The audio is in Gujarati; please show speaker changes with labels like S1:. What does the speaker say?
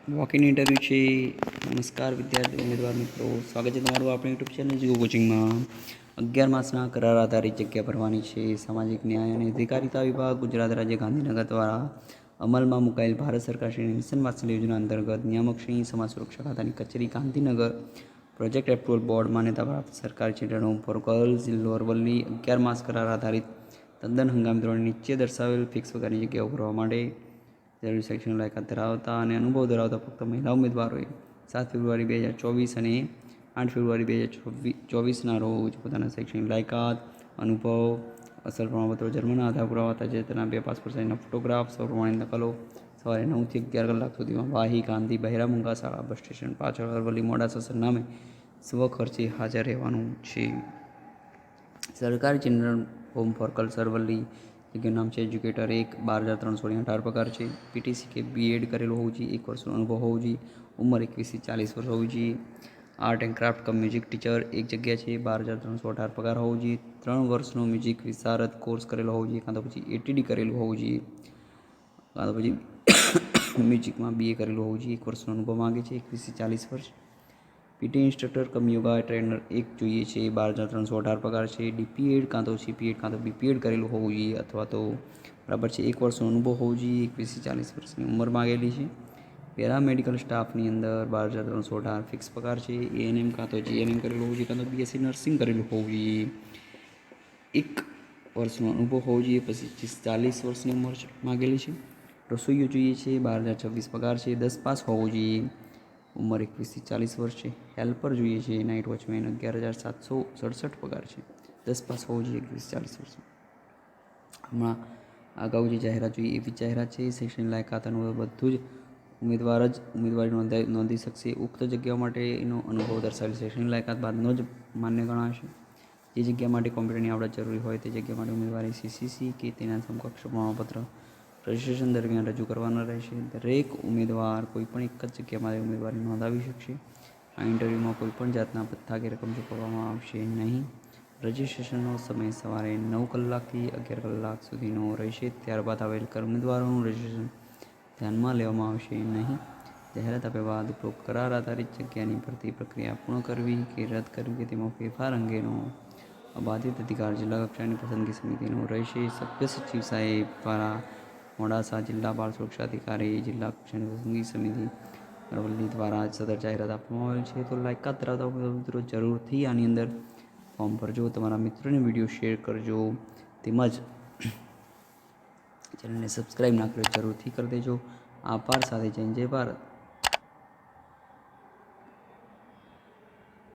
S1: વોક ઇન ઇન્ટરવ્યૂ છે. નમસ્કાર વિદ્યાર્થી ઉમેદવાર મિત્રો, સ્વાગત છે તમારું આપણી યુટ્યુબ ચેનલ જીઓ કોચિંગમાં. 11 માસના કરાર આધારિત જગ્યા ભરવાની છે. સામાજિક ન્યાય અને અધિકારિતા વિભાગ ગુજરાત રાજ્ય ગાંધીનગર દ્વારા અમલમાં મુકાયેલ ભારત સરકાર શ્રી મિશન વાત્સલ્ય યોજના અંતર્ગત નિયામક શ્રી સમાજ સુરક્ષા ખાતાની કચેરી ગાંધીનગર પ્રોજેક્ટ એપ્રુવલ બોર્ડ માન્યતા પ્રાપ્ત સરકારી ચિલ્ડ્રન ફોર ગર્લ્સ જિલ્લો અરવલ્લી 11 માસ કરાર આધારિત તદ્દન હંગામી ધોરણે નીચે દર્શાવેલ ફિક્સ પગારની જગ્યાઓ ભરવા માટે જરૂરી શૈક્ષણિક લાયકાત ધરાવતા અને અનુભવ ધરાવતા ફક્ત મહિલા ઉમેદવારોએ 7 ફેબ્રુઆરી 2024 અને 8 ફેબ્રુઆરી 2024ના રોજ પોતાના શૈક્ષણિક લાયકાત, અનુભવ, અસલ પ્રમાણપત્રો, જન્મના આધાર પુરાવા, તાજેતરના 2 પાસપોર્ટ સાઇઝના ફોટોગ્રાફ, સૌપ્રમાણિત નકલો સવારે 9 થી 11 કલાક સુધીમાં વાહી ગાંધી બહેરા મુંગા શાળા બસ સ્ટેશન પાછળ અરવલ્લી મોડાસા સરનામે સ્વખર્ચે હાજર રહેવાનું છે. સરકારી children home for girls Aravalli જગ્યાનું નામ છે એજ્યુકેટર 1, 12,318 પગાર છે. પીટીસી કે બીએડ કરેલું હોવું જોઈએ, 1 વર્ષનો અનુભવ હોવો જોઈએ, ઉંમર 21 થી 40 વર્ષ હોવી જોઈએ. Art and craft come music teacher 1 જગ્યા છે, 12,318 પગાર હોવો જોઈએ. 3 વર્ષનો મ્યુઝિક વિશારદ કોર્સ કરેલો હોવો જોઈએ, કાં તો પછી એટીડી કરેલું હોવું જોઈએ, કાં તો પછી મ્યુઝિકમાં બીએ કરેલું હોવું જોઈએ. 1 વર્ષનો અનુભવ માંગે છે, 21 થી 40 વર્ષ. પીટી ઇન્સ્ટ્રક્ટર કમ યોગા ટ્રેનર 1 જોઈએ છે, 12,318 પગાર છે. ડીપીએડ કાં તો સીપીએડ કાં તો બીપીએડ કરેલું હોવું જોઈએ અથવા તો બરાબર છે. 1 વર્ષનો અનુભવ હોવો જોઈએ, 21 થી 40 વર્ષની ઉંમર માંગેલી છે. પેરામેડિકલ સ્ટાફની અંદર 12,318 ફિક્સ પગાર છે. એએનએમ કાં તો જીએનએમ કરેલું હોવું જોઈએ, કાં તો બીએસસી નર્સિંગ કરેલું હોવું જોઈએ. 1 વર્ષનો અનુભવ હોવો જોઈએ, પછી 40 વર્ષની ઉંમર માંગેલી છે. રસોઈઓ જોઈએ છે, 12,026 પગાર છે. 10 પાસ હોવો જોઈએ, ઉંમર 21 થી 40 વર્ષ છે. હેલ્પર જોઈએ છે, નાઇટ વોચમેન 11,767 પગાર છે. 10 પાસ હોવું જોઈએ, 21 થી 40 વર્ષ. હમણાં અગાઉ જે જાહેરાત જોઈએ એવી જાહેરાત છે. શૈક્ષણિક લાયકાત અનુભવ બધું જ ઉમેદવારી નોંધી શકશે. ઉક્ત જગ્યાઓ માટેનો અનુભવ દર્શાવેલ શૈક્ષણિક લાયકાત બાદનો જ માન્ય ગણાશે. જે જગ્યા માટે કોમ્પ્યુટરની આવડત જરૂરી હોય તે જગ્યા માટે ઉમેદવારી સીસીસી કે તેના સમકક્ષ પ્રમાણપત્ર રજિસ્ટ્રેશન દરમિયાન રજૂ કરવાના રહેશે. દરેક ઉમેદવાર કોઈપણ એક જ જગ્યા માટે ઉમેદવારી નોંધાવી શકશે. આ ઇન્ટરવ્યૂમાં કોઈપણ જાતના ભથ્થા કે રકમ ચૂકવવામાં આવશે નહીં. રજિસ્ટ્રેશનનો સમય સવારે 9 કલાકથી 11 કલાક સુધીનો રહેશે. ત્યારબાદ આવેલ ઉમેદવારોનું રજિસ્ટ્રેશન ધ્યાનમાં લેવામાં આવશે નહીં. જાહેરાત આપ્યા બાદ ઉપરોક્ત કરાર આધારિત જગ્યાની ભરતી પ્રક્રિયા પૂર્ણ કરવી કે રદ કરવી કે તેમાં ફેરફાર અંગેનો અબાધિત અધિકાર જિલ્લા કક્ષાની પસંદગી સમિતિનો રહેશે. સભ્ય સચિવ સાહેબ દ્વારા મોડાસા જિલ્લા બાળ સુરક્ષા અધિકારી જિલ્લા કક્ષાની પસંદગી સમિતિ અરવલ્લી દ્વારા સદર જાહેરાત આપવામાં આવેલ છે. તો લાયકાત ધરાવતા મિત્રો જરૂરથી આની અંદર ફોર્મ ભરજો. તમારા મિત્રોને વિડીયો શેર કરજો, તેમજ ચેનલને સબસ્ક્રાઈબ ના કરો જરૂરથી કરી દેજો. આભાર. સાથે જય ભારત.